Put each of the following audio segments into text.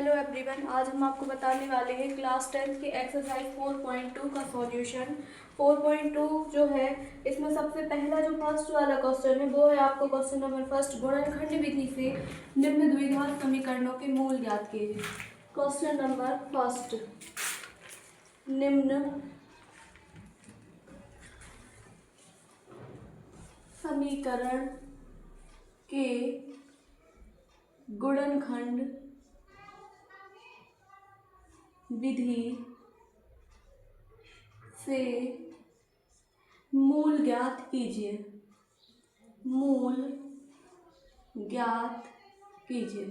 Hello everyone, आज हम आपको बताने वाले हैं क्लास 10 के एक्सरसाइज 4.2 का सॉल्यूशन। 4.2 जो है इसमें सबसे पहला जो फर्स्ट वाला क्वेश्चन है वो है आपको क्वेश्चन नंबर फर्स्ट, गुणनखंड विधि से निम्न द्विघात समीकरणों के मूल ज्ञात कीजिए। क्वेश्चन नंबर फर्स्ट, निम्न समीकरण के गुणनखंड विधि से मूल ज्ञात कीजिए। मूल ज्ञात कीजिए।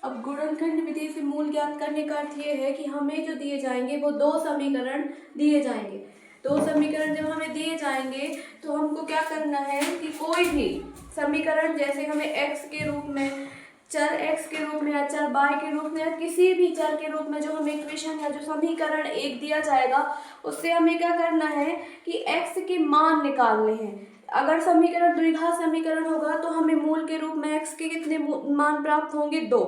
अब गुणनखंड विधि से मूल ज्ञात करने का अर्थ ये है कि हमें जो दिए जाएंगे वो दो समीकरण दिए जाएंगे। दो समीकरण जब हमें दिए जाएंगे तो हमको क्या करना है कि कोई भी समीकरण, जैसे हमें x के रूप में, चर x के रूप में या चर y के रूप में या किसी भी चर के रूप में जो हमें इक्वेशन या जो समीकरण एक दिया जाएगा उससे हमें क्या करना है कि x के मान निकालने हैं। अगर समीकरण द्विघात समीकरण होगा तो हमें मूल के रूप में x के कितने मान प्राप्त होंगे, 2।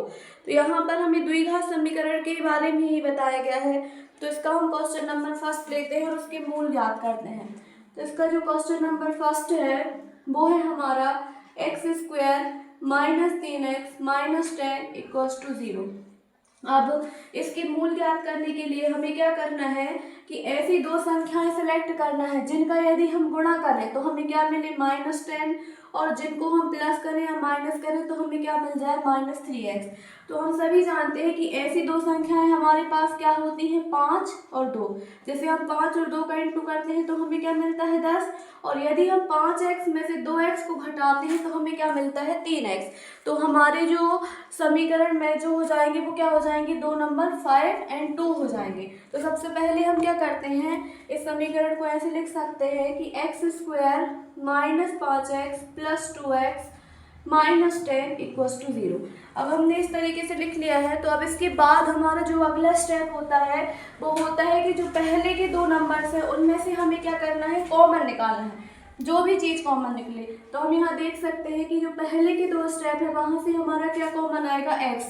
तो यहाँ पर हमें द्विघात समीकरण के बारे में ही बताया गया है, तो इसका हम क्वेश्चन नंबर फर्स्ट लेते हैं और उसके मूल ज्ञात करते हैं। तो इसका जो क्वेश्चन नंबर फर्स्ट है वो है हमारा x² minus 3x minus 10 equals to 0। अब इसके मूल ज्ञात करने के लिए हमें क्या करना है कि ऐसी दो संख्याएं सेलेक्ट करना है जिनका यदि हम गुणा करें तो हमें क्या मिले -10, और जिनको हम प्लस करें या माइनस करें तो हमें क्या मिल जाए -3x। तो हम सभी जानते हैं कि ऐसी दो संख्याएं हमारे पास क्या होती हैं, 5 और 2। जैसे हम 5 और 2 का इंटू करते हैं तो हमें क्या मिलता है 10, और यदि हम 5x में से 2x को घटाते हैं तो हमें क्या मिलता है 3x। तो हमारे जो समीकरण में जो हो जाएंगे वो क्या हो जाएंगे, 2 नंबर 5 और 2 हो जाएंगे। तो सबसे पहले हम क्या करते हैं, इस समीकरण को ऐसे लिख सकते हैं कि x² minus 5x plus 2x minus 10 equals to 0। अब हमने इस तरीके से लिख लिया है। तो अब इसके बाद हमारा जो अगला स्टेप होता है वो होता है कि जो पहले के दो नंबर्स हैं उनमें से हमें क्या करना है, कॉमन निकालना है, जो भी चीज़ कॉमन निकले। तो हम यहाँ देख सकते हैं कि जो पहले के दो स्टेप है वहाँ से हमारा क्या कॉमन आएगा, x।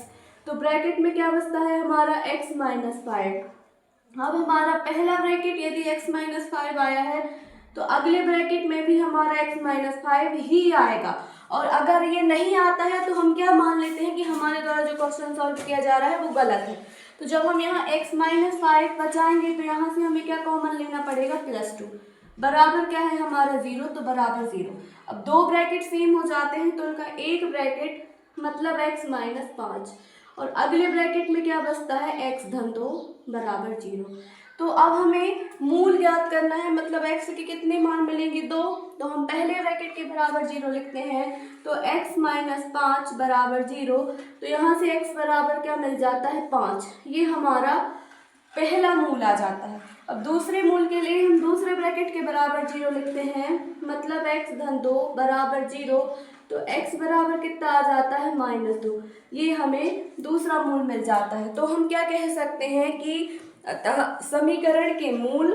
तो ब्रैकेट में क्या बचता है हमारा x माइनस 5। अब हमारा पहला ब्रैकेट यदि x माइनस 5 आया है तो अगले ब्रैकेट में भी हमारा x माइनस 5 ही आएगा। और अगर ये नहीं आता है तो हम क्या मान लेते हैं कि हमारे द्वारा जो क्वेश्चन सॉल्व किया जा रहा है वो गलत है। तो जब हम यहाँ x माइनस 5 बचाएंगे तो यहाँ से हमें क्या कॉमन लेना पड़ेगा, +2 बराबर क्या है हमारा 0, तो बराबर 0। अब दो ब्रैकेट सेम हो जाते हैं तो उनका एक ब्रैकेट मतलब x माइनस 5, और अगले ब्रैकेट में क्या बचता है x धन 2 बराबर 0। तो अब हमें मूल ज्ञात करना है, मतलब x के कितने मान मिलेंगे, 2। तो हम पहले ब्रैकेट के बराबर 0 लिखते हैं, तो x माइनस 5 बराबर 0। तो यहाँ से x बराबर क्या मिल जाता है, 5। ये हमारा पहला मूल आ जाता है। अब दूसरे मूल के लिए हम दूसरे ब्रैकेट के बराबर 0 लिखते हैं, मतलब x धन 2 बराबर 0। तो x बराबर कितना आ जाता है, -2। ये हमें दूसरा मूल मिल जाता है। तो हम क्या कह सकते हैं कि अतः समीकरण के मूल,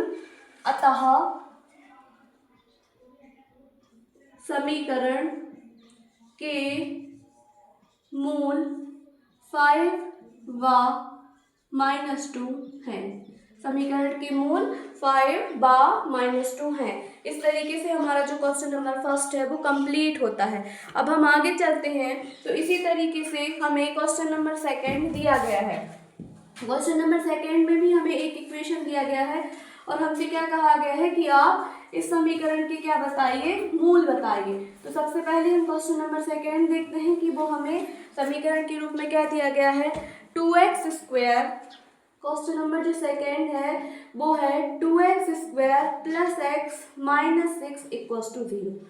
समीकरण के मूल 5 व -2 हैं। समीकरण के मूल 5 व -2 हैं। इस तरीके से हमारा जो क्वेश्चन नंबर फर्स्ट है वो कंप्लीट होता है। अब हम आगे चलते हैं। तो इसी तरीके से हमें क्वेश्चन नंबर सेकंड दिया गया है। क्वेश्चन नंबर सेकंड में भी हमें एक इक्वेशन दिया गया है और हमसे क्या कहा गया है कि आप इस समीकरण के क्या बताइए, मूल बताइए। तो सबसे पहले हम क्वेश्चन नंबर सेकंड देखते हैं कि वो हमें समीकरण के रूप में क्या दिया गया है, 2x²। क्वेश्चन नंबर जो सेकंड है वो है 2x² plus x minus 6 equals to 0।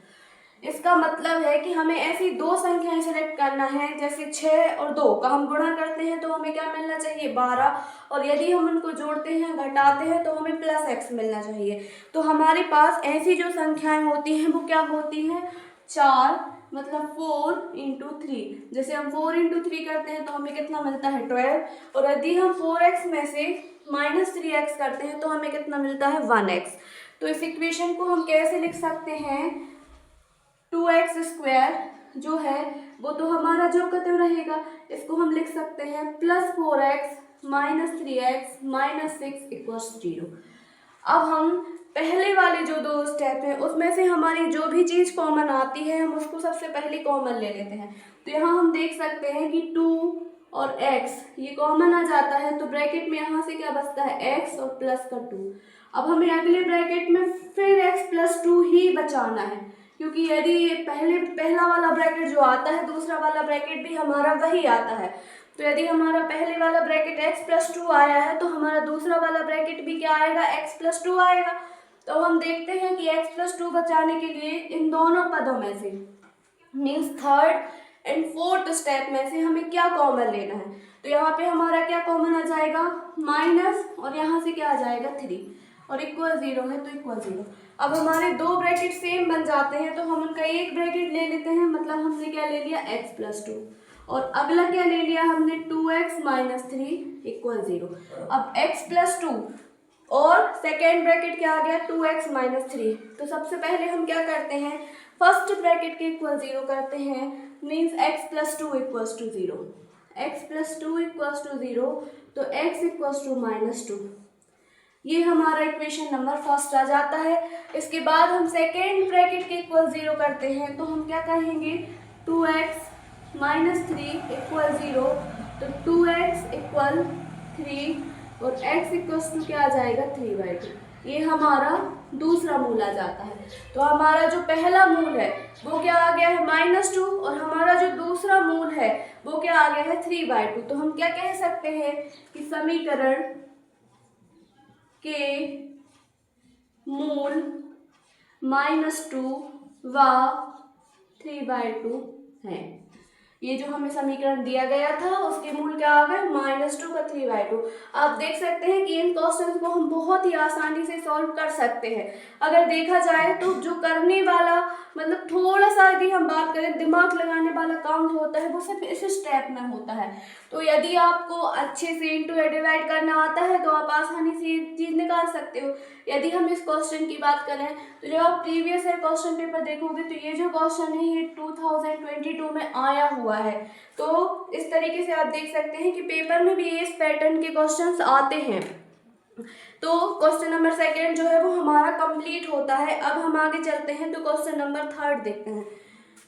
इसका मतलब है कि हमें ऐसी दो संख्याएं सेलेक्ट करना है, जैसे 6 और 2 का हम गुणा करते हैं तो हमें क्या मिलना चाहिए, 12, और यदि हम उनको जोड़ते हैं घटाते हैं तो हमें +x मिलना चाहिए। तो हमारे पास ऐसी जो संख्याएं होती हैं वो क्या होती हैं, 4, मतलब 4 × 3। जैसे हम 4 × 3 करते हैं तो हमें कितना मिलता है, 12, और यदि हम 4x में से -3x करते हैं तो हमें कितना मिलता है, 1x। तो इस इक्वेशन को हम कैसे लिख सकते हैं, 2x² जो है वो तो हमारा जो का त्यों रहेगा। इसको हम लिख सकते हैं +4x - 3x - 6 = 0। अब हम पहले वाले जो दो स्टेप हैं उसमें से हमारी जो भी चीज़ कॉमन आती है हम उसको सबसे पहले कॉमन ले लेते हैं। तो यहाँ हम देख सकते हैं कि 2 और x ये कॉमन आ जाता है, तो ब्रैकेट में यहाँ से क्या बचता है x और प्लस का 2। अब हमें अगले ब्रैकेट में फिर x + 2 ही बचाना है, क्योंकि यदि ये पहला वाला ब्रैकेट जो आता है दूसरा वाला ब्रैकेट भी हमारा वही आता है। तो यदि हमारा पहले वाला ब्रैकेट x + 2 आया है तो हमारा दूसरा वाला ब्रैकेट भी क्या आएगा x + 2 आएगा। तो हम देखते हैं कि x + 2 बचाने के लिए इन दोनों पदों में से means third and fourth step में से हमें क्या कॉमन लेना है। तो यहाँ पे हमारा क्या कॉमन आ जाएगा माइनस, और यहाँ से क्या आ जाएगा 3 और इक्वल 0 है तो इक्वल 0। अब हमारे दो ब्रैकेट सेम बन जाते हैं तो हम उनका एक ब्रैकेट ले लेते हैं, मतलब हमने क्या ले लिया x + 2 और अगला क्या ले लिया हमने 2x - 3 = 0। अब x + 2 और सेकेंड ब्रैकेट क्या आ गया 2x - 3। तो सबसे पहले हम क्या करते हैं फर्स्ट ब्रैकेट के इक्वल 0 करते हैं, मीन्स x + 2 = 0। x + 2 = 0 तो x = -2। ये हमारा इक्वेशन नंबर फर्स्ट आ जाता है। इसके बाद हम सेकेंड ब्रैकेट के इक्वल 0 करते हैं तो हम क्या कहेंगे 2x - 3 = 0। तो 2x = 3 और x = क्या आ जाएगा 3/2। ये हमारा दूसरा मूल आ जाता है। तो हमारा जो पहला मूल है वो क्या आ गया है -2 और हमारा जो दूसरा मूल है वो क्या आ गया है 3/2। तो हम क्या कह सकते हैं कि समीकरण के मूल -2 व 3/2 है। ये जो हमें समीकरण दिया गया था उसके मूल क्या आ गए -2 व 3/2। आप देख सकते हैं कि इन क्वेश्चंस को हम बहुत ही आसानी से सॉल्व कर सकते हैं। अगर देखा जाए तो जो करने वाला मतलब थोड़ा सा यदि हम बात करें दिमाग लगाने वाला काम जो होता है वो सिर्फ इस स्टेप में होता है। तो यदि आपको अच्छे से इंटू या डिवाइड करना आता है तो आप आसानी से ये चीज़ निकाल सकते हो। यदि हम इस क्वेश्चन की बात करें तो जब आप प्रीवियस ईयर क्वेश्चन पेपर देखोगे तो ये जो क्वेश्चन है ये 2022 में आया हुआ है। तो इस तरीके से आप देख सकते हैं कि पेपर में भी इस पैटर्न के क्वेश्चंस आते हैं। तो क्वेश्चन नंबर सेकेंड जो है वो हमारा कंप्लीट होता है। अब हम आगे चलते हैं तो क्वेश्चन नंबर थर्ड देखते हैं।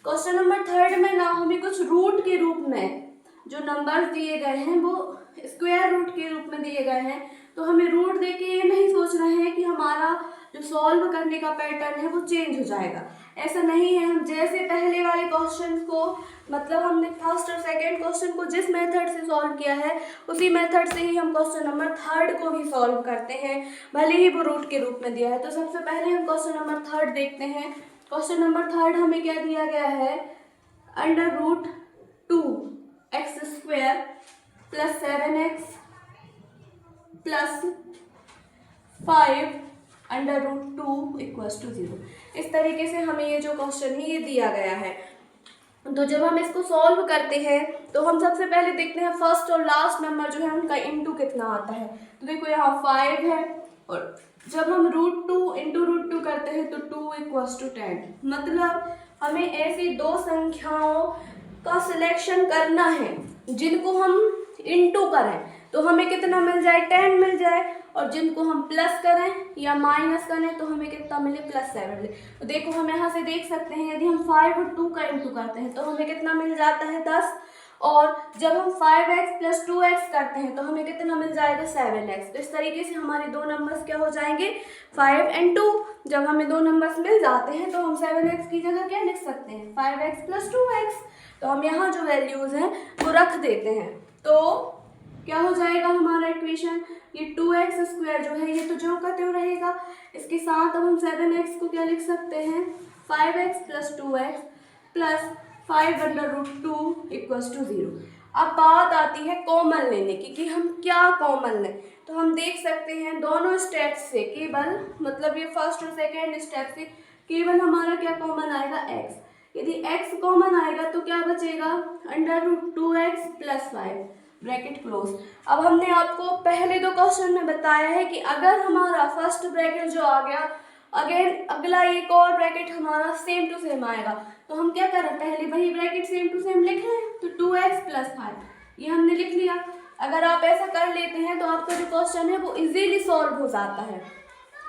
क्वेश्चन नंबर थर्ड में ना हमें कुछ रूट के रूप में जो नंबर्स दिए गए हैं वो स्क्वायर रूट के रूप में दिए गए हैं। तो हमें रूट देके ये नहीं सोचना है कि हमारा जो सॉल्व करने का पैटर्न है वो चेंज हो जाएगा, ऐसा नहीं है। हम जैसे पहले वाले क्वेश्चन को मतलब हमने फर्स्ट और सेकंड क्वेश्चन को जिस मेथड से सॉल्व किया है उसी मेथड से ही हम क्वेश्चन नंबर थर्ड को भी सॉल्व करते हैं, भले ही वो रूट के रूप में दिया है। तो सबसे पहले हम क्वेश्चन नंबर थर्ड देखते हैं। क्वेश्चन नंबर थर्ड हमें क्या दिया गया है √2x² + 7x + 5 √2 = 0। इस तरीके से हमें ये जो क्वेश्चन है ये दिया गया है। तो जब हम इसको सॉल्व करते हैं तो हम सबसे पहले देखते हैं फर्स्ट और लास्ट नंबर जो है उनका इंटू कितना आता है। तो देखो यहाँ 5 है और जब हम √2 × √2 करते हैं तो 2 = 10। मतलब हमें ऐसी दो संख्याओं का सिलेक्शन करना है जिनको हम इंटू करें तो हमें कितना मिल जाए 10 मिल जाए, और जिनको हम प्लस करें या माइनस करें तो हमें कितना मिले +7 मिले। तो देखो हम यहाँ से देख सकते हैं यदि हम 5 और 2 का इंटू करते हैं तो हमें कितना मिल जाता है 10, और जब हम 5x + 2x करते हैं तो हमें कितना मिल जाएगा 7x। तो इस तरीके से हमारे दो नंबर्स क्या हो जाएंगे 5 और 2। जब हमें दो नंबर्स मिल जाते हैं तो हम 7x की जगह क्या लिख सकते हैं 5x + 2x। तो हम यहाँ जो वैल्यूज़ हैं वो रख देते हैं। तो क्या हो जाएगा हमारा इक्वेशन ये 2x² जो है ये तो जो का त्यों रहेगा। इसके साथ अब हम 7x को क्या लिख सकते हैं 5x + 2x + 5 √2 = 0। अब बात आती है कॉमन लेने की कि हम क्या कॉमन लें। तो हम देख सकते हैं दोनों स्टेप्स से केवल मतलब ये फर्स्ट और सेकेंड स्टेप से केवल हमारा क्या कॉमन आएगा x। यदि x कॉमन आएगा तो क्या बचेगा √2x + 5 ब्रैकेट क्लोज। अब हमने आपको पहले दो क्वेश्चन में बताया है कि अगर हमारा फर्स्ट ब्रैकेट जो आ गया अगेन अगला एक और ब्रैकेट हमारा सेम टू सेम आएगा। तो हम क्या करें, पहले वही ब्रैकेट सेम टू सेम लिख रहे हैं, तो 2x + 5 ये हमने लिख लिया। अगर आप ऐसा कर लेते हैं तो आपका जो क्वेश्चन है वो इजीली सॉल्व हो जाता है।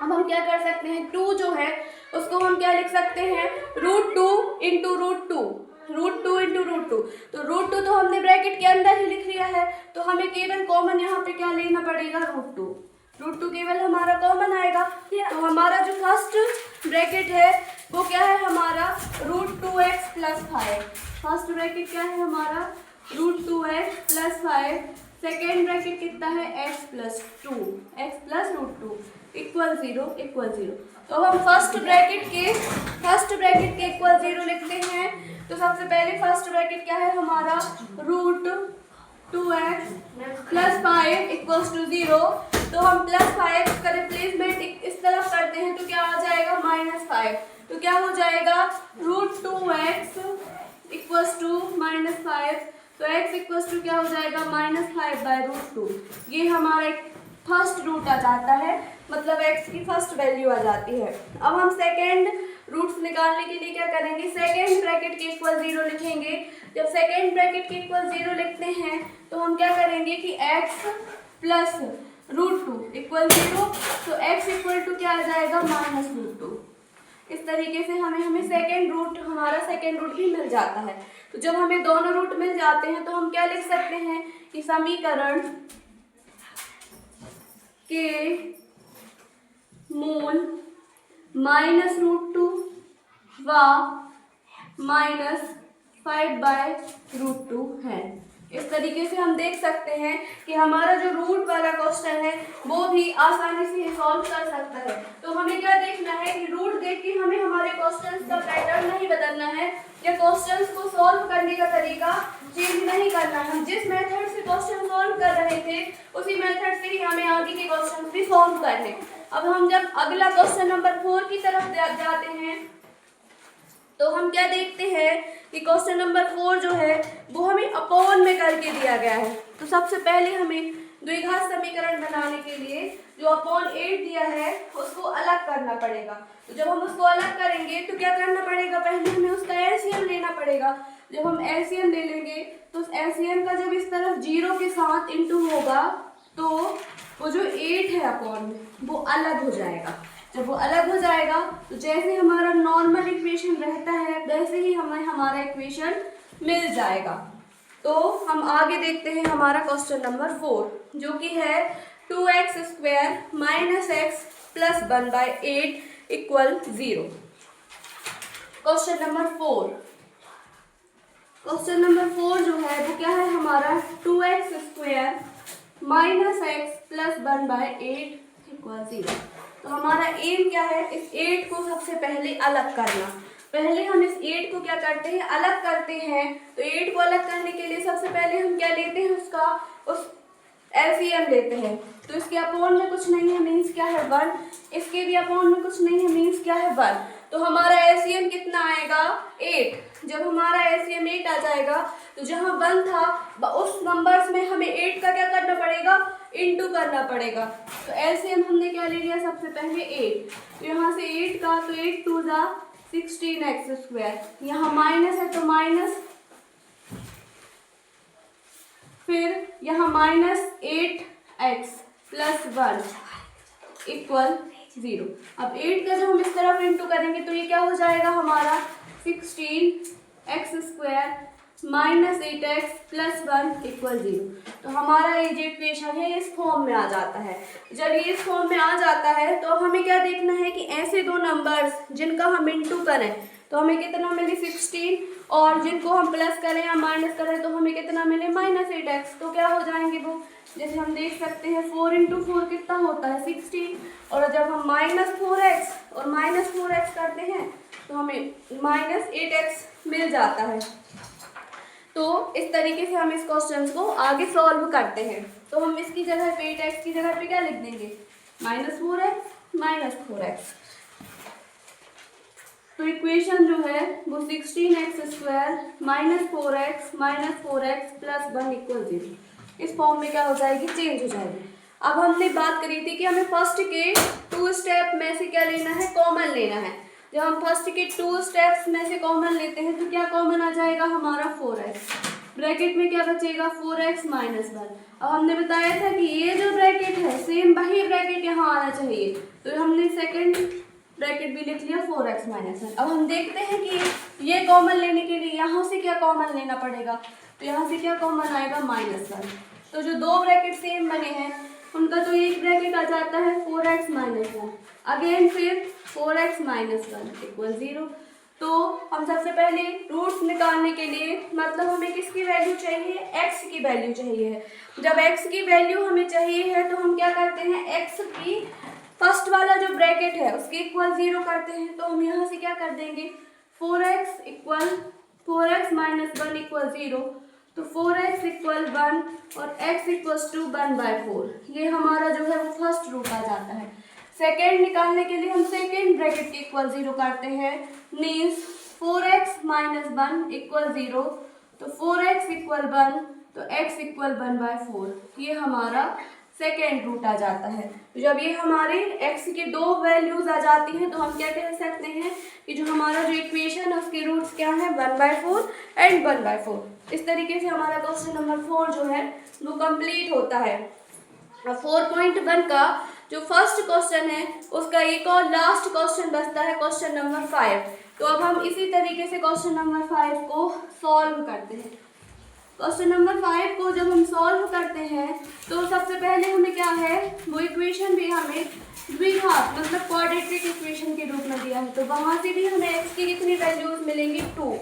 अब हम क्या कर सकते हैं, 2 जो है उसको हम क्या लिख सकते हैं, √2 × √2, √2 × √2। तो √2 तो हमने ब्रैकेट के अंदर ही लिख लिया है, तो हमें केवल कॉमन यहाँ पे क्या लेना पड़ेगा, √2। √2 केवल हमारा कॉमन आएगा। तो हमारा जो फर्स्ट ब्रैकेट है वो क्या है हमारा, √2x + 5। फर्स्ट ब्रैकेट क्या है हमारा, √2x + 5। सेकेंड ब्रैकेट कितना है, x + 2, x + √2 = 0 तो हम फर्स्ट ब्रैकेट के इक्वल 0 लिखते हैं। तो सबसे पहले फर्स्ट ब्रैकेट क्या है हमारा, √2x + 5 = 0। तो हम +5 का रिप्लेसमेंट इस तरफ करते हैं तो क्या आ जाएगा, -5। तो क्या हो जाएगा, √2x = -5। तो x क्या हो जाएगा, -5/√2। ये हमारा एक फर्स्ट रूट आ जाता है, मतलब x की फर्स्ट वैल्यू आ जाती है। अब हम सेकेंड रूट्स निकालने के लिए क्या करेंगे, सेकेंड ब्रैकेट के इक्वल 0 लिखेंगे। जब सेकेंड ब्रैकेट के इक्वल 0 लिखते हैं तो हम क्या करेंगे कि x + √2 = 0। तो x क्या आ जाएगा, -√2। इस तरीके से हमें हमारा सेकेंड रूट भी मिल जाता है। तो जब हमें दोनों रूट मिल जाते हैं तो हम क्या लिख सकते हैं कि समीकरण के मूल -√2 व -5/√2 है। इस तरीके से हम देख सकते हैं कि हमारा जो रूट वाला क्वेश्चन है वो भी आसानी से सॉल्व कर सकता है। तो हमें क्या देखना है कि रूट देख के हमें हमारे क्वेश्चंस का पैटर्न नहीं बदलना है या क्वेश्चंस को सॉल्व करने का तरीका चेंज नहीं करना है। हम जिस मेथड से क्वेश्चन सॉल्व कर रहे थे उसी मेथड से ही हमें आगे के क्वेश्चन भी सॉल्व करने। अब हम जब अगला क्वेश्चन नंबर 4 की तरफ जाते हैं तो हम क्या देखते हैं कि क्वेश्चन नंबर 4 जो है वो हमें अपॉन में करके दिया गया है। तो सबसे पहले हमें द्विघात समीकरण बनाने के लिए जो /8 दिया है उसको अलग करना पड़ेगा। तो जब हम उसको अलग करेंगे तो क्या करना पड़ेगा, पहले हमें उसका एलसीएम लेना पड़ेगा। जब हम एलसीएम ले लेंगे तो उस एलसीएम का जब इस तरफ 0 के साथ इंटू होगा तो वो जो 8 है अपॉन में वो अलग हो जाएगा। जब वो अलग हो जाएगा तो जैसे हमारा नॉर्मल इक्वेशन रहता है वैसे ही हमें हमारा इक्वेशन मिल जाएगा। तो हम आगे देखते हैं हमारा क्वेश्चन नंबर 4 जो कि है 2x² - x + 1/8 = 0। क्वेश्चन नंबर 4 जो है वो क्या है हमारा 2x² - x + 1/8 = 0। तो हमारा एम क्या है, इस 8 को सबसे पहले अलग करना। पहले हम इस 8 को क्या करते हैं, अलग करते हैं। तो 8 को अलग करने के लिए सबसे पहले हम क्या लेते हैं, उस एलसीएम लेते हैं। तो इसके अपॉन में कुछ नहीं है मीन्स क्या है 1, इसके भी अपॉन में कुछ नहीं है मीन्स क्या है 1। तो हमारा एलसीएम कितना आएगा 8। जब हमारा एलसीएम 8 आ जाएगा तो जहाँ 1 था उस नंबर्स में हमें 8 का क्या करना पड़ेगा, इंटू करना पड़ेगा। तो एलसीएम हमने क्या ले लिया, सबसे पहले 8। तो यहाँ से 8 का तो 8 × 2 = 16x²। यहाँ माइनस है तो माइनस, फिर यहाँ -8x + 1 = 0। अब 8 का जब हम इस तरफ इंटू करेंगे तो ये क्या हो जाएगा हमारा 16x² - 8x + 1 = 0। तो हमारा ये जो इक्वेशन है इस फॉर्म में आ जाता है। जब ये इस फॉर्म में आ जाता है तो हमें क्या देखना है कि ऐसे दो नंबर्स जिनका हम इंटू करें तो हमें कितना मिले 16, और जिनको हम प्लस करें या माइनस करें तो हमें कितना मिले -8x। तो क्या हो जाएंगे वो, जैसे हम देख सकते हैं 4 × 4 कितना होता है 16, और जब हम -4x और -4x करते हैं तो हमें -8x मिल जाता है। तो इस तरीके से हम इस क्वेश्चन को आगे सॉल्व करते हैं। तो हम इसकी जगह पे 8x की जगह पे क्या लिख देंगे, -4x - 4x। तो इक्वेशन जो है वो 16x² - 4x - 4x + 1 = 0 इस फॉर्म में क्या हो जाएगी, चेंज हो जाएगी। अब हमने बात करी थी कि हमें फर्स्ट के 2 स्टेप में से क्या लेना है, कॉमन लेना है। जब हम फर्स्ट के 2 स्टेप्स में से कॉमन लेते हैं तो क्या कॉमन आ जाएगा हमारा 4x, ब्रैकेट में क्या बचेगा 4x माइनस 1। अब हमने बताया था कि ये जो ब्रैकेट है सेम वही ब्रैकेट यहाँ आना चाहिए, तो हमने सेकंड ब्रैकेट भी लिख लिया 4x माइनस 1। अब हम देखते हैं कि ये कॉमन लेने के लिए यहाँ से क्या कॉमन लेना पड़ेगा, तो यहाँ से क्या कॉमन आएगा -1। तो जो दो ब्रैकेट सेम बने हैं उनका तो एक ब्रैकेट आ जाता है 4x माइनस 1, अगेन फिर 4x माइनस 1 इक्वल 0। तो हम सबसे पहले रूट्स निकालने के लिए मतलब हमें किसकी वैल्यू चाहिए, x की वैल्यू चाहिए। जब x की वैल्यू हमें चाहिए है तो हम क्या करते हैं, x की फर्स्ट वाला जो ब्रैकेट है उसके इक्वल 0 करते हैं। तो हम यहाँ से क्या कर देंगे 4x माइनस 1 इक्वल 0, तो 4x इक्वल 1 और x इक्वल्स टू 1/4, ये हमारा जो है वो फर्स्ट रूट आ जाता है। सेकेंड निकालने के लिए हम सेकेंड ब्रैकेट के इक्वल 0 करते हैं, मीन्स 4x माइनस 1 इक्वल 0, तो 4x इक्वल 1 तो x इक्वल 1/4, ये हमारा सेकेंड रूट आ जाता है। तो जब ये हमारे x की दो वैल्यूज आ जाती हैं तो हम क्या कह सकते हैं कि जो हमारा जो इक्वेशन है उसके रूट्स क्या है 1/4 एंड 1/4। इस तरीके से हमारा क्वेश्चन नंबर 4 जो है वो कंप्लीट होता है। 4.1 का जो फर्स्ट क्वेश्चन है उसका एक और लास्ट क्वेश्चन बचता है क्वेश्चन नंबर 5। तो अब हम इसी तरीके से क्वेश्चन नंबर 5 को सॉल्व करते हैं। क्वेश्चन नंबर 5 को जब हम सॉल्व करते हैं तो सबसे पहले हमें क्या है वो इक्वेशन भी हमें द्विघात मतलब क्वाड्रेटिक इक्वेशन के रूप में दिया है, तो वहाँ से भी हमें x की कितनी वैल्यूज मिलेंगी 2,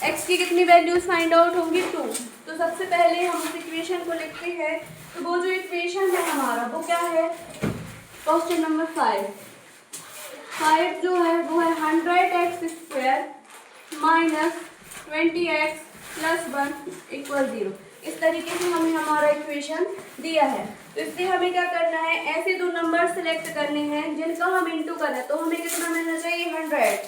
x की कितनी वैल्यूज फाइंड आउट होंगी 2। तो सबसे पहले हम उस इक्वेशन को लिखते हैं, तो वो जो इक्वेशन है हमारा वो क्या है, क्वेश्चन नंबर 5 जो है वो है 100x² minus 20x plus 1 equal 0। इस तरीके से हमें हमारा इक्वेशन दिया है। तो इससे हमें क्या करना है, ऐसे दो नंबर सेलेक्ट करने हैं जिनका हम इंटू करें तो हमें कितना मिलना चाहिए 100,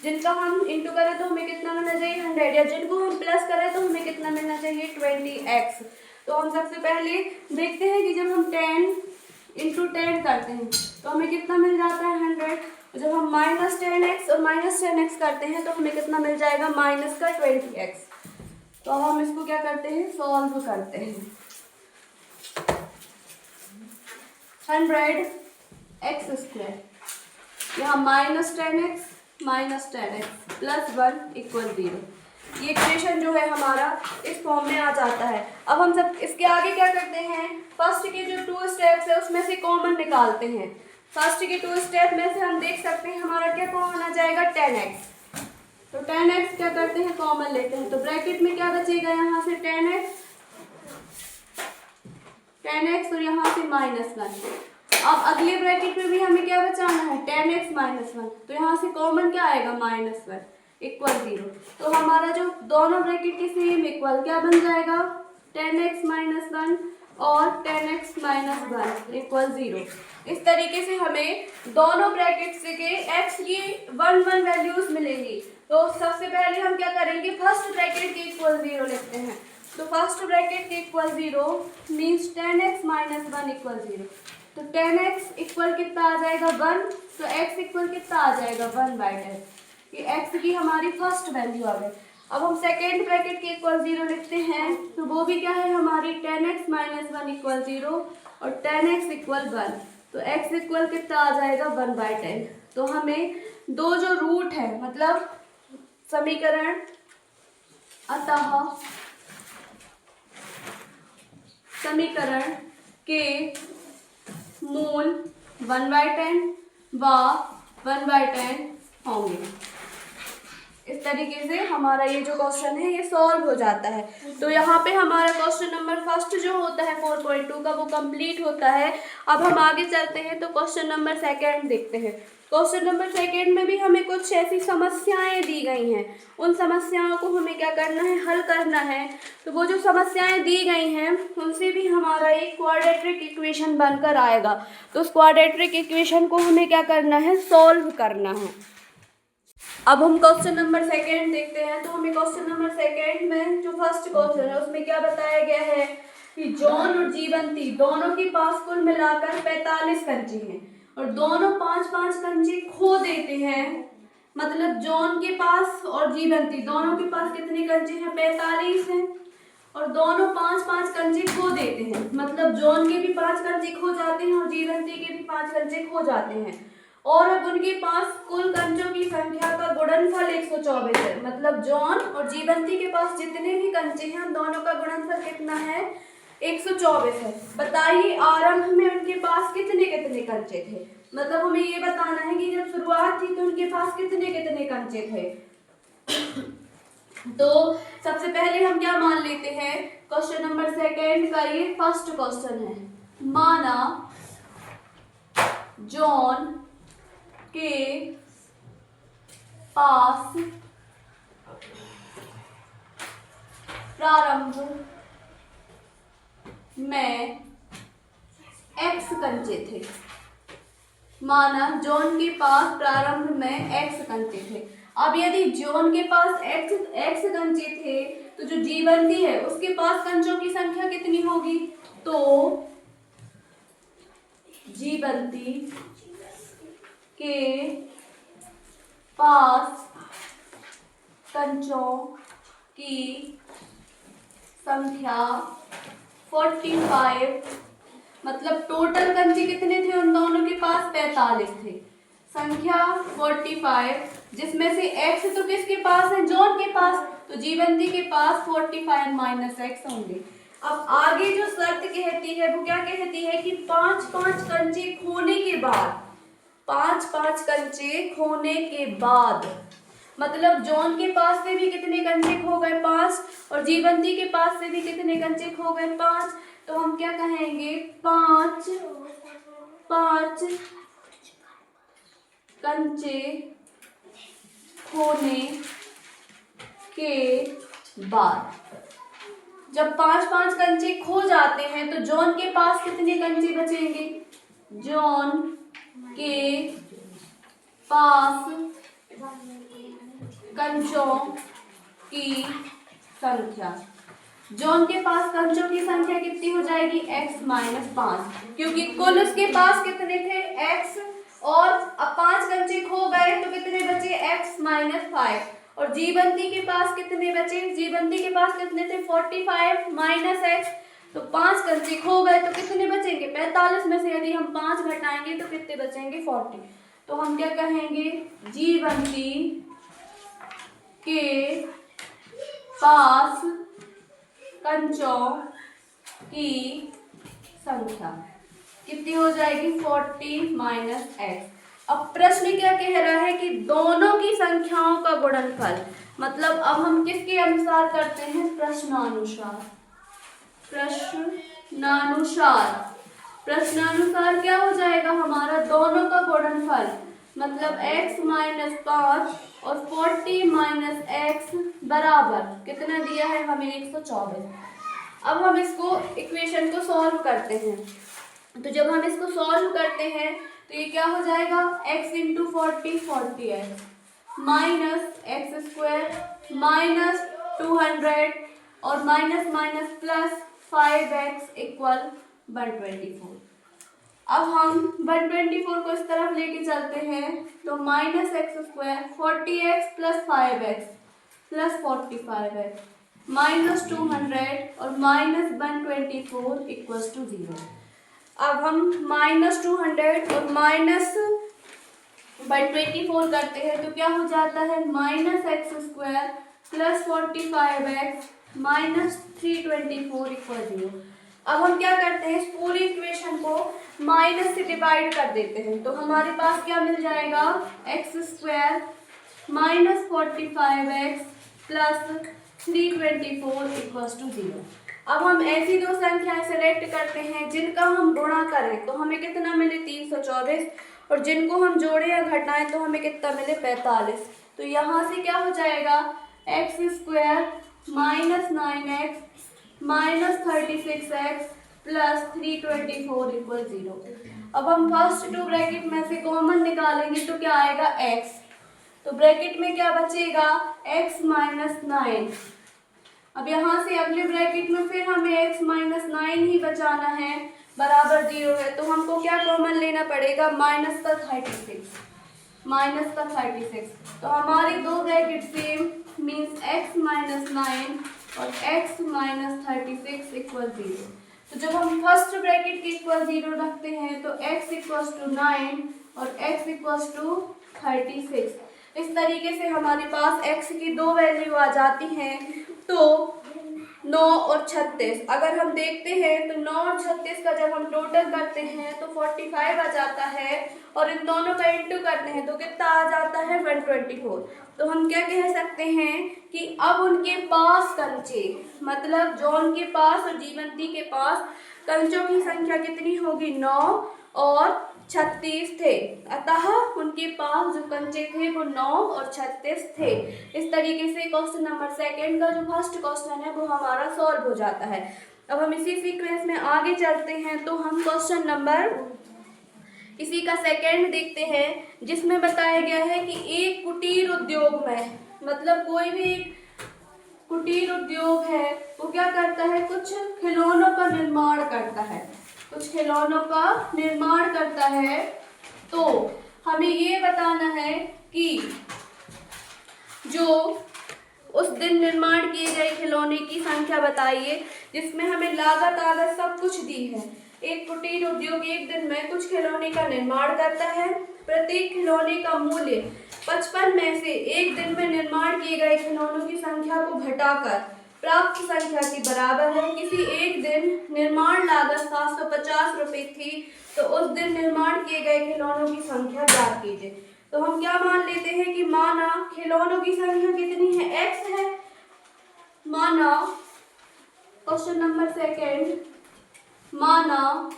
जिनका हम इंटू करें तो हमें कितना मिलना चाहिए 100, या जिनको हम प्लस करें तो हमें कितना मिलना चाहिए 20x। तो हम सबसे पहले देखते हैं कि जब हम 10 इंटू 10 करते हैं तो हमें कितना मिल जाता है 100, जब हम -10x और -10x करते हैं तो हमें कितना मिल जाएगा माइनस का 20x। तो अब हम इसको क्या करते हैं सॉल्व करते हैं। 100x² यहाँ -10x प्लस 1 इक्वल 0, ये इक्वेशन जो है हमारा इस फॉर्म में आ जाता है। अब हम सब इसके आगे क्या करते हैं, फर्स्ट के जो 2 स्टेप्स है उसमें से कॉमन निकालते हैं। फर्स्ट के 2 स्टेप में से हम देख सकते हैं हमारा क्या कॉमन आ जाएगा 10x, तो 10x क्या करते हैं कॉमन लेते हैं, तो ब्रैकेट में क्या बचेगा यहाँ से 10x और यहाँ से -1। अब अगले ब्रैकेट में भी हमें क्या बचाना है 10x माइनस 1, तो यहाँ से कॉमन क्या आएगा -1 इक्वल 0। तो हमारा जो दोनों ब्रैकेट के सेम इक्वल क्या बन जाएगा 10x माइनस 1 और 10x माइनस 1 इक्वल 0। इस तरीके से हमें दोनों ब्रैकेट्स के x की 1 वैल्यूज मिलेंगी। तो सबसे पहले हम क्या करेंगे फर्स्ट ब्रैकेट के इक्वल 0 लिखते हैं, तो फर्स्ट ब्रैकेट के equal 0 means 10x minus 1 equal 0। तो 10x इक्वल कितना आ जाएगा 1, तो x इक्वल कितना आ जाएगा 1/10, ये x की हमारी फर्स्ट वैल्यू आ गई। अब हम सेकेंड ब्रैकेट के इक्वल 0 लिखते हैं, तो वो भी क्या है हमारी 10x माइनस 1 इक्वल 0 और 10x इक्वल 1, तो x इक्वल कितना आ जाएगा 1/10। तो हमें दो जो रूट है मतलब समीकरण अतः समीकरण के मूल 1/10 व 1/10 होंगे। इस तरीके से हमारा ये जो क्वेश्चन है ये सॉल्व हो जाता है। तो यहाँ पे हमारा क्वेश्चन नंबर फर्स्ट जो होता है 4.2 का वो कंप्लीट होता है। अब हम आगे चलते हैं तो क्वेश्चन नंबर सेकेंड देखते हैं। क्वेश्चन नंबर सेकेंड में भी हमें कुछ ऐसी समस्याएं दी गई हैं, उन समस्याओं को हमें क्या करना है हल करना है। तो वो जो समस्याएं दी गई हैं उनसे भी हमारा एक क्वाड्रेटिक इक्वेशन बनकर आएगा। तो उस क्वाड्रेटिक इक्वेशन को हमें क्या करना है सॉल्व करना है। अब हम क्वेश्चन नंबर सेकेंड देखते हैं। तो हमें क्वेश्चन नंबर सेकेंड में जो फर्स्ट क्वेश्चन है उसमें क्या बताया गया है कि जॉन और जीवंती दोनों के पास कुल मिलाकर 45 कंचे हैं और दोनों 5-5 कंचे खो देते हैं मतलब जॉन के पास और जीवंती दोनों के पास कितने कंचे हैं? 45 हैं। और दोनों 5-5 कंचे खो देते हैं, मतलब जॉन के भी 5 कंचे खो जाते हैं और जीवंती के भी 5 कंचे खो जाते हैं। और अब उनके पास कुल कंचों की संख्या का गुणनफल 124 है। मतलब जॉन और जीवंती के पास जितने भी कंचे हैं उन दोनों का गुणनफल कितना है? 124 है। बताइए आरंभ में उनके पास कितने कितने कंचे थे? मतलब हमें ये बताना है कि जब शुरुआत थी तो उनके पास कितने कितने कंचे थे। तो सबसे पहले हम क्या मान लेते हैं? क्वेश्चन नंबर 2 का ये फर्स्ट क्वेश्चन है। माना जॉन के पास प्रारंभ में x कंचे थे। माना जॉन के पास प्रारंभ में x कंचे थे। अब यदि जॉन के पास x कंचे थे तो जो जीवंती है उसके पास कंचों की संख्या कितनी होगी? तो जीवंती के पास कंचों की संख्या 45, मतलब टोटल कंचे कितने थे उन दोनों के पास? 45 थे। संख्या 45, जिसमें से x तो किसके पास है? जॉन के पास। तो जीवंती के पास 45 माइनस x होंगे। अब आगे जो शर्त कहती है वो क्या कहती है कि 5-5 कंचे खोने के बाद, 5-5 कंचे खोने के बाद, मतलब जॉन के पास से भी कितने कंचे खो गए? 5। और जीवंती के पास से भी कितने कंचे खो गए? 5। तो हम क्या कहेंगे? 5 कंचे खोने के बाद, जब 5-5 कंचे खो जाते हैं तो जॉन के पास कितने कंचे बचेंगे? जॉन के पास कंचों की संख्या, जॉन के पास कंचों की संख्या कितनी हो जाएगी? x माइनस 5, क्योंकि कुल उसके पास कितने थे? x, और अब 5 कंचे खो गए तो कितने बचे? x minus 5। और जीवंती के पास कितने बचे? जीवंती के पास कितने थे? 45 माइनस x। तो 5 कंचे खो गए तो कितने बचेंगे? 45 में से यदि हम 5 घटाएंगे तो कितने बचेंगे? 40। तो हम क्या कहेंगे? जीवंती के पास कंचों की संख्या कितनी हो जाएगी? 40 माइनस x। अब प्रश्न क्या कह रहा है कि दोनों की संख्याओं का गुणनफल, मतलब अब हम किसके अनुसार करते हैं? प्रश्नानुसार। प्रश्नानुसार क्या हो जाएगा हमारा? दोनों का गुणनफल, मतलब x माइनस 5 और 40 माइनस x बराबर कितना दिया है हमें? 124। अब हम इसको इक्वेशन को सॉल्व करते हैं। तो जब हम इसको सॉल्व करते हैं तो ये क्या हो जाएगा? x into 40x minus x square minus 200 और minus minus plus 5x equal 124। अब हम 124 को इस तरफ लेके चलते हैं तो minus x square 40x plus 5x plus 45x minus 200 और माइनस 124 इक्वल्स टू 0। अब हम माइनस 200 और माइनस 124 करते हैं तो क्या हो जाता है? Minus x square plus 45x minus 324 equal 0। अब हम क्या करते हैं? इस पूरी इक्वेशन को माइनस से डिवाइड कर देते हैं तो हमारे पास क्या मिल जाएगा? X square minus 45x plus 324 equals to 0। अब हम ऐसी दो संख्याएं सेलेक्ट करते हैं जिनका हम गुणा करें तो हमें कितना मिले? 324, और जिनको हम जोड़े या घटाएं तो हमें कितना मिले? 45। तो यहाँ से क्या हो जाएगा? X square minus 9x minus 36x plus 324 equal 0। अब हम फर्स्ट टू ब्रैकेट में से कॉमन निकालेंगे तो क्या आएगा? x। तो ब्रैकेट में क्या बचेगा? x minus 9। अब यहाँ से अगले ब्रैकेट में फिर हमें x माइनस 9 ही बचाना है, बराबर 0 है। तो हमको क्या कॉमन लेना पड़ेगा? माइनस का 36। माइनस का 36। तो हमारी दो bracket same means x minus 9 और x माइनस 36 इक्वल 0। तो जब हम फर्स्ट ब्रैकेट के इक्वल 0 रखते हैं तो x इक्वल्स टू 9 और x इक्वल्स टू 36। इस तरीके से हमारे पास x की दो वैल्यू आ जाती हैं। तो 9 और 36 अगर हम देखते हैं तो 9 और 36 का जब हम टोटल करते हैं तो 45 आ जाता है और इन दोनों का इंटू करते हैं तो कितना आ जाता है 124। तो हम क्या कह सकते हैं कि अब उनके पास कंचे मतलब जॉन के पास और जीवंती के पास कंचों की संख्या कितनी होगी 9 और 36 थे। अतः उनके पास जो कंचे थे वो 9 और 36 थे। इस तरीके से क्वेश्चन नंबर सेकंड का जो फर्स्ट क्वेश्चन है वो हमारा सॉल्व हो जाता है। अब हम इसी सीक्वेंस में आगे चलते हैं तो हम क्वेश्चन नंबर इसी का सेकंड देखते हैं जिसमें बताया गया है कि एक कुटीर उद्योग में मतलब कोई भी एक कुटीर उद्योग है वो क्या करता है कुछ खिलौनों का निर्माण करता है तो हमें ये बताना है कि जो उस दिन निर्माण किए गए खिलौने की संख्या बताइए जिसमें हमें लागत आगत सब कुछ दी है। एक कुटीर उद्योग एक दिन में कुछ खिलौने का निर्माण करता है। प्रत्येक खिलौने का मूल्य 55 में से एक दिन में निर्माण किए गए खिलौनों की संख्या को घटाकर प्राप्त संख्या के बराबर है। किसी एक दिन निर्माण लागत 750 रुपये थी तो उस दिन निर्माण किए गए खिलौनों की संख्या ज्ञात कीजिए। तो हम क्या मान लेते हैं कि माना खिलौनों की संख्या कितनी है x है। माना क्वेश्चन नंबर सेकंड माना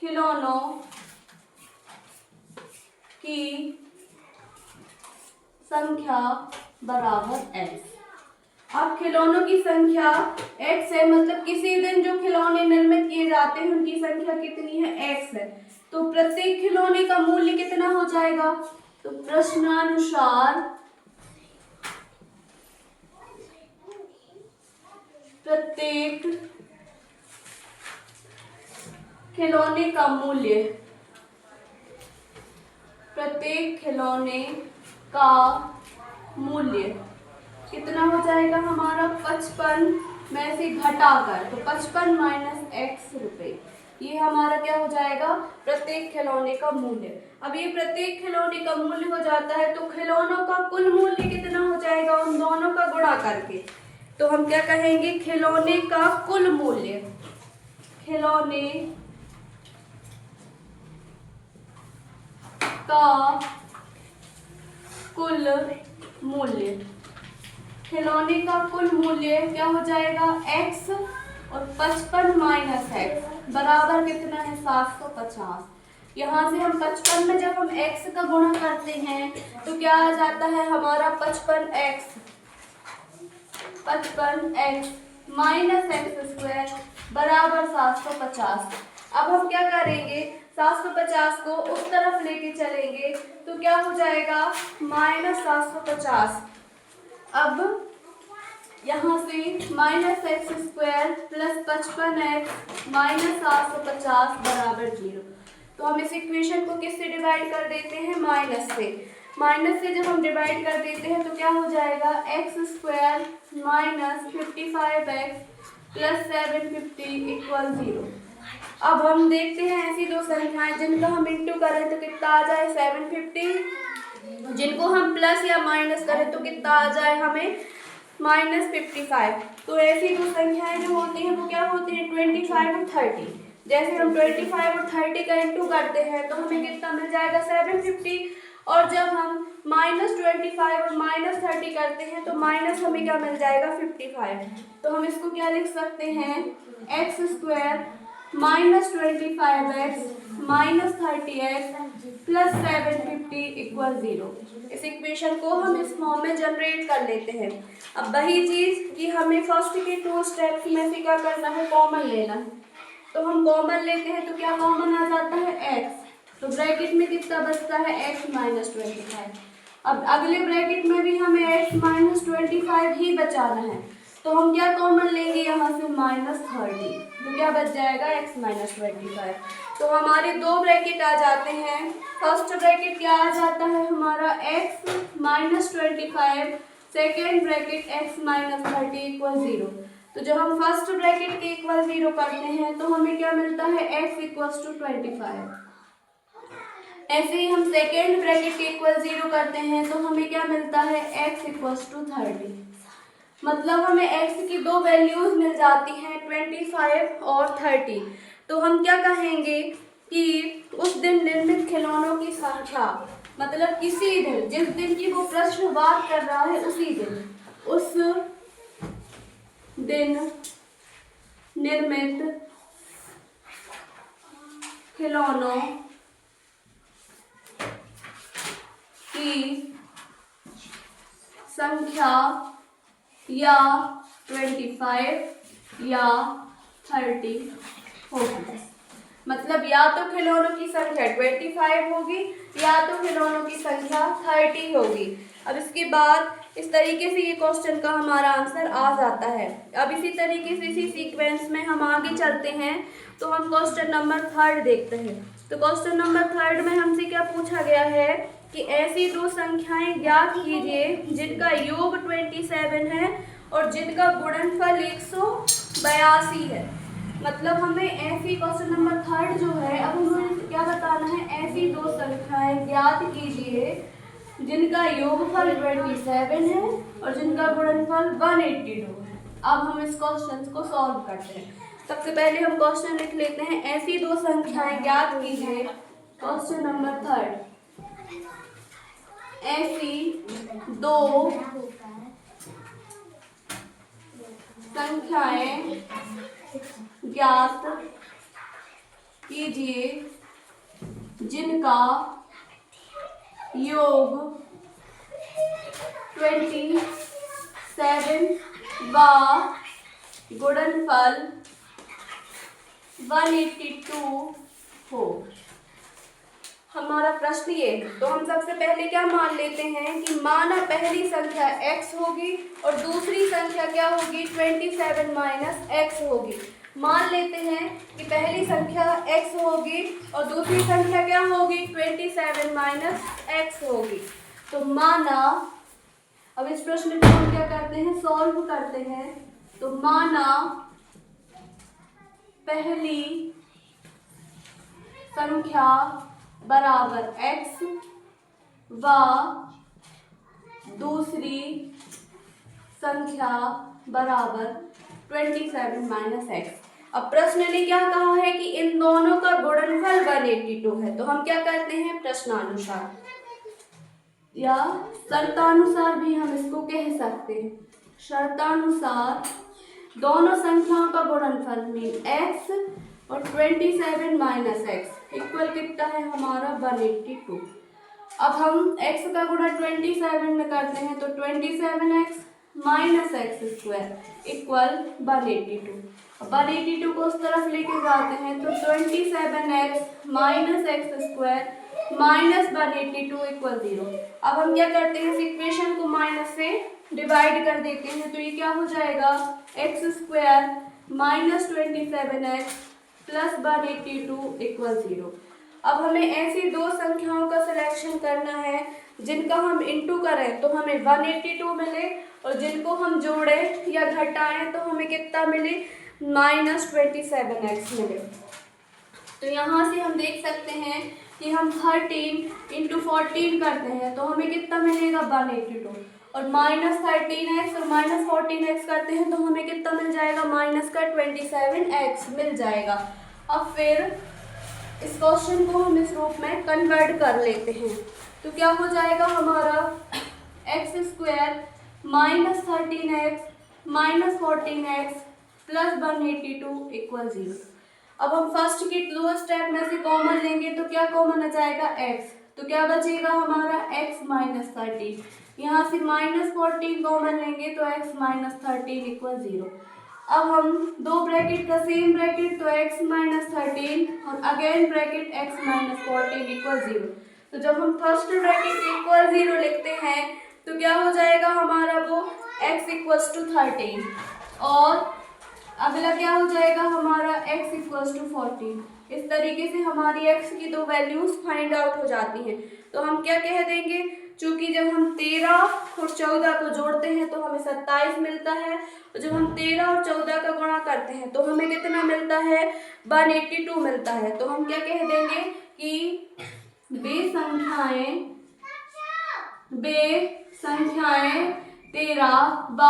खिलौनों की संख्या बराबर x। अब खिलौनों की संख्या x है मतलब किसी दिन जो खिलौने निर्मित किए जाते हैं उनकी संख्या कितनी है x है। तो प्रत्येक खिलौने का मूल्य कितना हो जाएगा। तो प्रश्नानुसार प्रत्येक खिलौने का मूल्य कितना हो जाएगा हमारा 55 में से घटाकर तो 55 माइनस x रुपए ये हमारा क्या हो जाएगा प्रत्येक खिलौने का मूल्य। अब ये प्रत्येक खिलौने का मूल्य हो जाता है तो खिलौनों का कुल मूल्य कितना हो जाएगा उन दोनों का गुणा करके। तो हम क्या कहेंगे खिलौने का कुल मूल्य खिलौने का कुल मूल्य क्या हो जाएगा x और 55 माइनस x बराबर कितना है 750। यहाँ से हम 55 में जब हम x का गुणा करते हैं तो क्या आ जाता है हमारा 55x माइनस x स्क्वायर बराबर 750। अब हम क्या करेंगे 750 को उस तरफ लेके चलेंगे तो क्या हो जाएगा माइनस 750। अब यहाँ से minus x square plus 55x minus 750 बराबर 0। तो हम इस इक्वेशन को किससे डिवाइड कर देते हैं माइनस से जब हम डिवाइड कर देते हैं तो क्या हो जाएगा x square minus 55x plus 750 equal 0। अब हम देखते हैं ऐसी दो संख्याएं जिनका हम इंटू करें तो कितना आ जाए 750, जिनको हम प्लस या माइनस करें तो कितना आ जाए हमें माइनस 55। तो ऐसी दो संख्याएं जो होती हैं वो क्या होती हैं 25 और 30। जैसे हम 25 और 30 का इंटू करते हैं तो हमें कितना मिल जाएगा 750 और जब हम माइनस 25 और माइनस 30 करते हैं तो माइनस हमें क्या मिल जाएगा 55। तो हम इसको क्या लिख सकते हैं x square minus 25x minus 30x plus 750 equal 0। इस इक्वेशन को हम इस फॉर्म में जनरेट कर लेते हैं। अब वही चीज़ कि हमें फर्स्ट के 2 स्टेप्स में से क्या करना है कॉमन लेना है। तो हम कॉमन लेते हैं तो क्या कॉमन आ जाता है x। तो ब्रैकेट में कितना बचता है x माइनस 25। अब अगले ब्रैकेट में भी हमें x माइनस 25 ही बचाना है तो हम क्या कॉमन लेंगे यहाँ से माइनस 30, तो क्या बच जाएगा x माइनस 25। तो हमारे दो ब्रैकेट आ जाते हैं। फर्स्ट ब्रैकेट क्या आ जाता है हमारा x minus 25, second bracket x minus 30 equal 0। तो जब हम फर्स्ट ब्रैकेट के इक्वल 0 करते हैं तो हमें क्या मिलता है x इक्वल्स टू 25। ऐसे ही हम सेकेंड ब्रैकेट के इक्वल 0 करते हैं तो हमें क्या मिलता है x इक्वल्स टू 30। मतलब हमें x की दो वैल्यूज मिल जाती हैं 25 और 30। तो हम क्या कहेंगे कि उस दिन निर्मित खिलौनों की संख्या, मतलब किसी दिन, जिस दिन की वो प्रश्न बात कर रहा है उसी दिन, उस दिन निर्मित खिलौनों की संख्या या 25 या 30 होगी। मतलब या तो खिलौनों की संख्या 25 होगी या तो खिलौनों की संख्या 30 होगी। अब इसके बाद इस तरीके से ये क्वेश्चन का हमारा आंसर आ जाता है। अब इसी तरीके से इसी सीक्वेंस में हम आगे चलते हैं तो हम क्वेश्चन नंबर 3 देखते हैं। तो क्वेश्चन नंबर 3 में हमसे क्या पूछा गया है कि ऐसी दो संख्याएं ज्ञात कीजिए जिनका योग 27 है और जिनका गुणनफल 182 है। मतलब हमें ऐसी क्वेश्चन नंबर 3 जो है, अब हमें क्या बताना है, ऐसी दो संख्याएं ज्ञात कीजिए जिनका योगफल 27 है और जिनका गुणनफल 182 है। अब हम इस क्वेश्चन को सॉल्व करते हैं। सबसे पहले हम क्वेश्चन लिख लेते हैं, ऐसी दो संख्याएं ज्ञात कीजिए। क्वेश्चन नंबर 3, ऐसी दो संख्याएं ज्ञात कीजिए जिनका योग 27 व गुणनफल 182 हो। हमारा प्रश्न ये है, तो हम सबसे पहले क्या मान लेते हैं कि माना पहली संख्या x होगी और दूसरी संख्या क्या होगी 27 माइनस x होगी। मान लेते हैं कि पहली संख्या x होगी और दूसरी संख्या क्या होगी 27 माइनस x होगी। तो माना, अब इस प्रश्न को हम क्या करते हैं, सॉल्व करते हैं। तो माना पहली संख्या बराबर x व दूसरी संख्या बराबर 27 माइनस x। अब प्रश्न ने क्या कहा है कि इन दोनों का गुणनफल 182 है। तो हम क्या करते हैं, प्रश्नानुसार या शर्तानुसार भी हम इसको कह सकते हैं। शर्तानुसार दोनों संख्याओं का गुणनफल मीन x और 27 माइनस x इक्वल कितना है हमारा 182। अब हम x का गुणा 27 में करते हैं तो 27x minus x square equal 182। 182 को उस तरफ लेके जाते हैं तो 27x minus x square minus 182 equal 0। अब हम क्या करते हैं, इस इक्वेशन को माइनस से डिवाइड कर देते हैं तो ये क्या हो जाएगा, x square minus 27x plus 182 equal 0। अब हमें ऐसी दो संख्याओं का सिलेक्शन करना है जिनका हम इंटू करें तो हमें 182 मिले और जिनको हम जोड़ें या घटाएं तो हमें कितना मिले, माइनस 27x मिले। तो यहाँ से हम देख सकते हैं कि हम 13 इंटू 14 करते हैं तो हमें कितना मिलेगा 182, और माइनस 13x और माइनस 14x करते हैं तो हमें कितना मिल जाएगा, माइनस का 27x मिल जाएगा। अब फिर इस क्वेश्चन को हम इस रूप में कन्वर्ट कर लेते हैं तो क्या हो जाएगा हमारा, x square minus 13x minus 14x plus 182 equal 0। अब हम फर्स्ट के दो स्टेप में से कॉमन लेंगे तो क्या कॉमन आ जाएगा, x। तो क्या बचेगा हमारा x माइनस 13, यहाँ से माइनस 14 कॉमन लेंगे तो x माइनस 13 इक्वल 0। अब हम दो ब्रैकेट का सेम ब्रैकेट तो x माइनस 13 और again bracket x minus 14 equal 0। तो जब हम फर्स्ट ब्रैकेट इक्वल 0 लिखते हैं तो क्या हो जाएगा हमारा वो x इक्वल्स टू 13 और अगला क्या हो जाएगा हमारा x इक्वल्स टू 14। इस तरीके से हमारी x की दो वैल्यूज फाइंड आउट हो जाती हैं। तो हम क्या कह देंगे, चूंकि जब हम 13 और 14 को जोड़ते हैं तो हमें 27 मिलता है, और जब हम 13 और 14 का गुणा करते हैं तो हमें कितना मिलता है, 182 मिलता है। तो हम क्या कह देंगे कि वे संख्याएं 13 व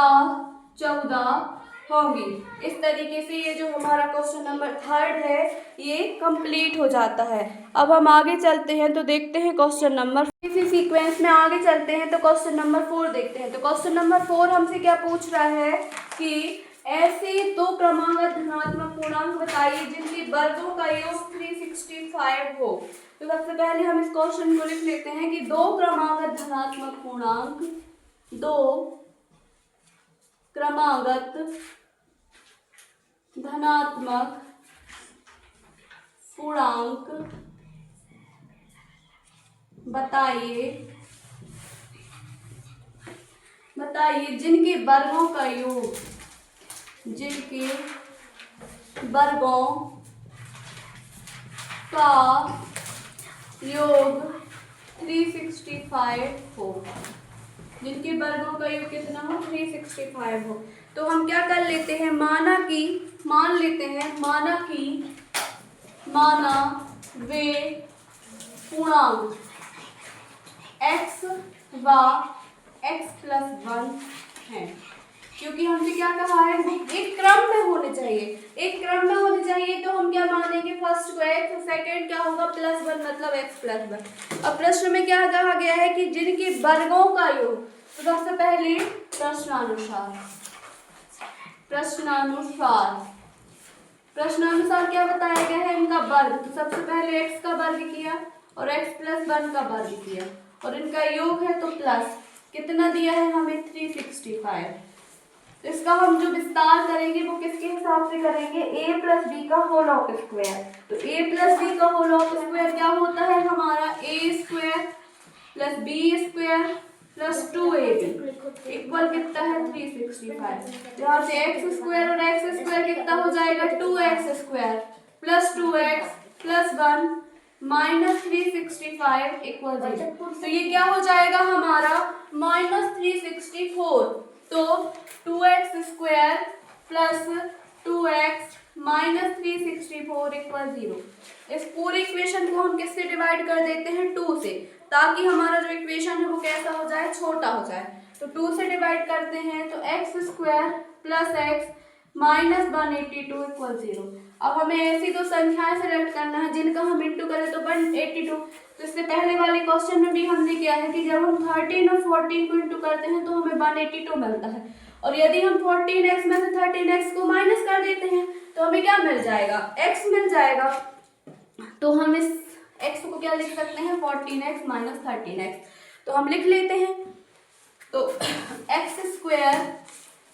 14 होंगी। इस तरीके से ये जो हमारा क्वेश्चन नंबर 3 है ये कंप्लीट हो जाता है। अब हम आगे चलते हैं तो देखते हैं क्वेश्चन नंबर, इसी सीक्वेंस में आगे चलते हैं तो क्वेश्चन नंबर 4 देखते हैं। तो क्वेश्चन नंबर 4 हमसे क्या पूछ रहा है कि ऐसे दो क्रमांक धनात्मक पूर्णांक बताइए जिनके वर्गों का योग 365 हो। तो सबसे पहले हम इस क्वेश्चन को लिख लेते हैं कि दो क्रमांक धनात्मक पूर्णांक बताइए जिनके वर्गों का योग 365 हो। जिनके वर्गों का योग कितना हो, 365 हो। तो हम क्या कर लेते हैं, माना वे पूर्णांक x व x+1 है। क्योंकि हमने क्या कहा है, एक क्रम में होने चाहिए। तो हम क्या मानेंगे, फर्स्ट को x, सेकंड क्या होगा +1 मतलब x+1। अब प्रश्न में क्या कहा गया है कि जिनके वर्गों का योग, तो सबसे पहले प्रश्नानुसार क्या बताया गया है, इनका वर्ग। तो सबसे पहले x का वर्ग किया और x+1 का वर्ग किया और इनका योग है तो प्लस कितना दिया है हमें, 365। तो इसका हम जो विस्तार करेंगे वो किसके हिसाब से करेंगे, a प्लस बी का होल ऑफ स्क्वायर। तो a प्लस बी का होल ऑफ स्क्वायर क्या होता है हमारा, a square plus B square plus 2ab equal कितना है 365। यहाँ से x स्क्वायर और x स्क्वायर कितना हो जाएगा, 2x square plus 2x plus 1 minus 365 equal 0। तो ये क्या हो जाएगा हमारा -364। तो 2x square plus 2x minus 364 equal 0। इस पूरी इक्वेशन को हम किससे डिवाइड कर देते हैं, 2 से, ताकि हमारा जो इक्वेशन है वो कैसा हो जाए, छोटा हो जाए। तो 2 से डिवाइड करते हैं तो x square plus x minus 182 equal 0। अब हमें ऐसी दो संख्याएं सेलेक्ट करना है जिनका हम इंटू करें तो 182। तो इससे पहले वाले क्वेश्चन में भी हमने किया है कि जब हम 13 और 14 को इंटू करते हैं तो हमें 182 मिलता है, और यदि हम 14x में से 13x को माइनस कर देते हैं तो हमें क्या मिल जाएगा, x मिल जाएगा। तो हम इस x को क्या लिख सकते हैं, 14x माइनस 13x। तो हम लिख लेते हैं, तो x square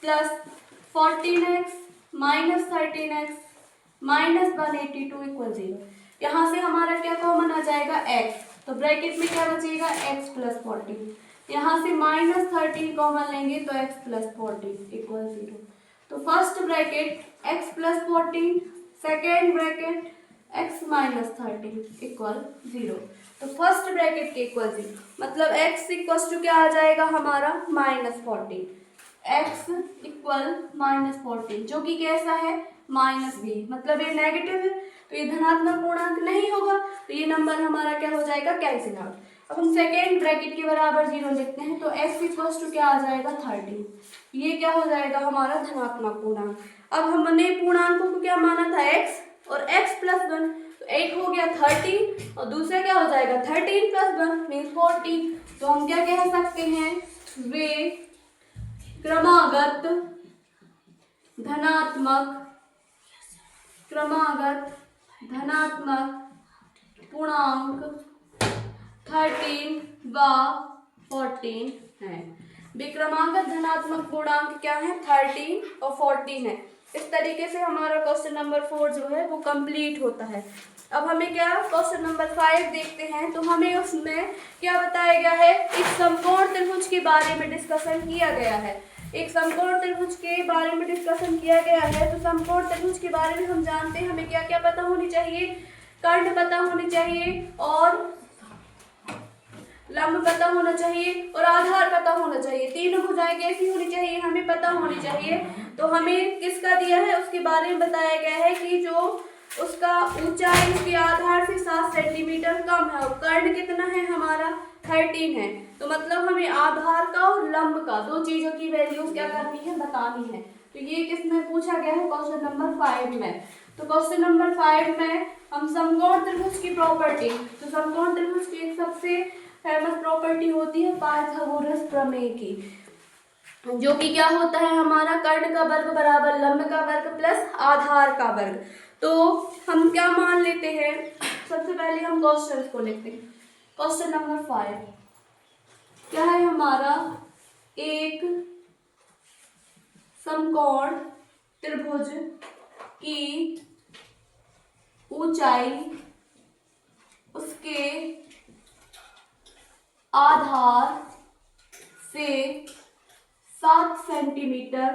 plus 14x minus 13x minus 182 equal 0। यहाँ से हमारा क्या कॉमन आ जाएगा, x। तो ब्रैकेट में क्या बचेगा, x प्लस 14। यहाँ से माइनस 13 कॉमन लेंगे तो x प्लस 14 इक्वल 0। तो first bracket x plus 14, second bracket x minus 13 equal 0। तो फर्स्ट ब्रैकेट के इक्वल 0 मतलब x इक्वल टू क्या आ जाएगा हमारा -14। x इक्वल -14 जो कि कैसा है, -b, मतलब ये नेगेटिव है तो ये धनात्मक पूर्णांक नहीं होगा, तो ये नंबर हमारा क्या हो जाएगा, कैंसिल आउट। अब हम सेकेंड ब्रैकेट के बराबर 0 लिखते हैं तो x इक्वल टू क्या आ जाएगा, 13। ये क्या हो जाएगा हमारा धनात्मक पूर्णांक। अब हमने पूर्णांकों को क्या माना था, x और x प्लस 1। तो एक हो गया 13 और दूसरा क्या हो जाएगा 13 प्लस 1 मीन्स 14। तो हम क्या कह सकते हैं, वे क्रमागत धनात्मक पूर्णांक 13 व 14 है। विक्रमांक धनात्मक पूर्णांक क्या है, 13 और 14 है। इस तरीके से हमारा क्वेश्चन नंबर 4 जो है वो कंप्लीट होता है। अब हमें क्या क्वेश्चन नंबर 5 देखते हैं। तो हमें उसमें क्या बताया गया है, एक समकोण त्रिभुज के बारे में डिस्कशन किया गया है। एक समकोण त्रिभुज के बारे में डिस्कशन किया गया है। तो समकोण त्रिभुज के बारे में हम जानते हैं हमें क्या क्या पता होनी चाहिए, कर्ण पता होनी चाहिए और लंब पता होना चाहिए और आधार पता होना चाहिए। तीनों भुजाएं कैसी होनी चाहिए हमें पता होनी चाहिए। तो हमें किसका दिया है उसके बारे में बताया गया है कि जो उसका ऊंचाई उसके आधार से 7 सेंटीमीटर कम है और कर्ण कितना है हमारा 13 है। तो मतलब हमें आधार का और लंब का दो चीजों की वैल्यूज क्या करनी है बतानी है। तो ये किसमें पूछा गया है क्वेश्चन नंबर 5 में। तो क्वेश्चन नंबर 5 में हम समकोण त्रिभुज की प्रॉपर्टी, तो समकोण त्रिभुज की एक सबसे फेमस प्रॉपर्टी होती है पाइथागोरस प्रमेय की, जो कि क्या होता है हमारा कर्ण का वर्ग बराबर लंब का वर्ग प्लस आधार का वर्ग। तो हम क्या मान लेते हैं, सबसे पहले हम क्वेश्चन को लिखते हैं। क्वेश्चन नंबर 5 क्या है हमारा, एक समकोण त्रिभुज की ऊंचाई उसके आधार से 7 सेंटीमीटर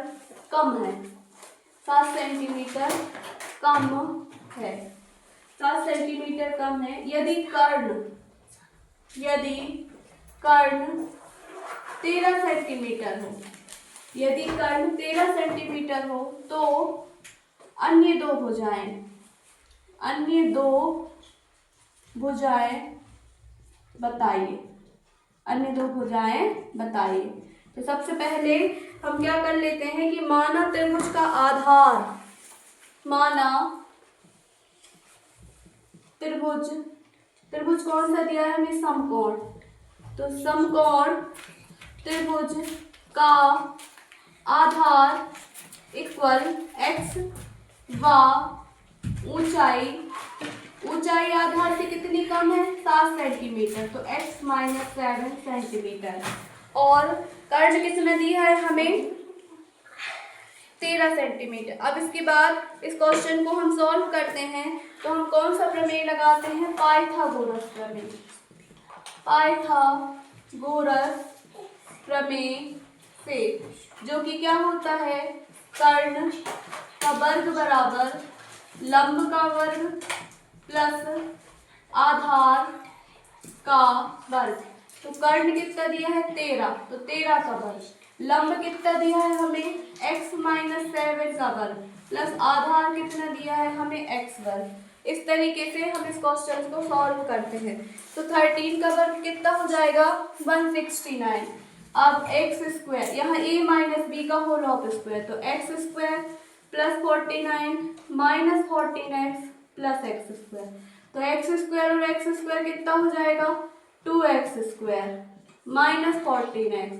कम है, 7 सेंटीमीटर कम है, 7 सेंटीमीटर कम है। यदि कर्ण 13 सेंटीमीटर हो, यदि कर्ण 13 सेंटीमीटर हो तो अन्य दो भुजाएं बताइए, अन्य दो भुजाएं बताइए। तो सबसे पहले हम क्या कर लेते हैं कि माना त्रिभुज का आधार, माना त्रिभुज कौन सा दिया है हमें, समकोण। तो समकोण त्रिभुज का आधार इक्वल x व ऊंचाई आधार से कितनी कम है 7 सेंटीमीटर, तो x - 7 सेंटीमीटर। और कर्ण किसने दिया है हमें 13 सेंटीमीटर। अब इसके बाद इस क्वेश्चन को हम सॉल्व करते हैं। तो हम कौन सा प्रमेय लगाते हैं, पाइथागोरस प्रमेय। पाइथागोरस प्रमेय से, जो कि क्या होता है, कर्ण का वर्ग बराबर लंब का वर्ग प्लस आधार का वर्ग। तो कर्ण कितना दिया है 13, तो 13 का वर्ग, लंब कितना दिया है हमें x - 7 का वर्ग प्लस आधार कितना दिया है हमें x वर्ग। इस तरीके से हम इस क्वेश्चन को सॉल्व करते हैं। तो 13 का वर्ग कितना हो जाएगा 169। अब x स्क्वायर, यहाँ a - b का होल ऑफ स्क्वायर, तो x square plus 49 minus 14x plus x square. तो एक्स स्क्वायर और एक्स स्क्वायर कितना हो जाएगा 2x square minus 14x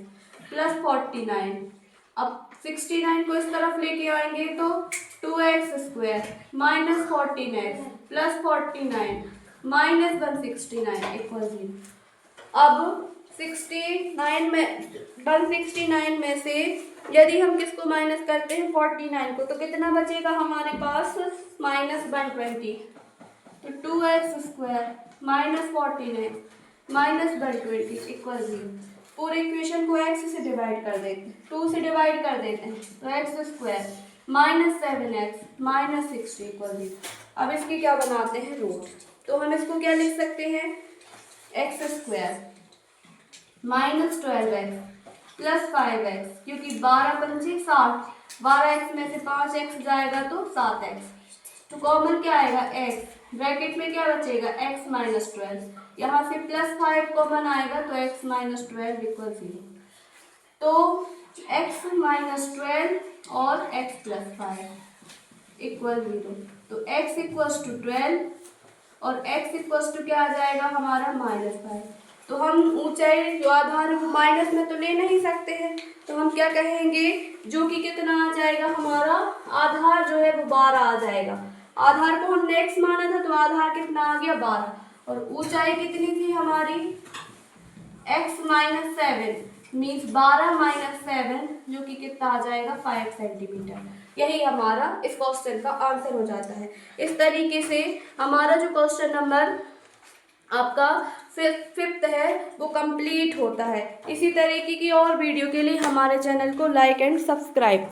plus 49। अब 69 को इस तरफ लेके आएंगे तो 2x square minus 14x plus 49 minus 169 equal 0। अब 169 में से यदि हम किसको माइनस करते हैं 49 को, तो कितना बचेगा हमारे पास -120। तो 2x square minus 14x minus 120 equal 0। पूरे इक्वेशन को x से डिवाइड कर देते हैं, 2 से डिवाइड कर देते हैं, तो x square minus 7x minus 60 equal 0। अब इसकी क्या बनाते हैं रूट, तो हम इसको क्या लिख सकते हैं, x square minus 12x plus 5x, क्योंकि 12 पंचे 60, 12x में से 5x जाएगा तो 7x, तो कॉमन क्या आएगा x, ब्रैकेट में क्या बचेगा x - 12, यहाँ से प्लस 5 कॉमन आएगा तो x - 12 इक्वल 0। तो x - 12 और x प्लस 5 इक्वल 0, तो x इक्वल्स टू 12 और x इक्वल्स टू क्या आ जाएगा हमारा -5। तो हम ऊंचाई जो आधार है वो माइनस में तो ले नहीं सकते हैं, तो हम क्या कहेंगे, जो कि कितना आ जाएगा हमारा आधार जो है वो 12 आ जाएगा। आधार को हमने x माना था तो आधार कितना आ गया 12, और ऊंचाई कितनी थी हमारी x - 7 मीन्स 12 - 7, जो कि कितना आ जाएगा 5 सेंटीमीटर। यही हमारा इस क्वेश्चन का आंसर हो जाता है। इस तरीके से हमारा जो क्वेश्चन नंबर आपका फिफ्थ है वो कंप्लीट होता है। इसी तरीके की और वीडियो के लिए हमारे चैनल को लाइक एंड सब्सक्राइब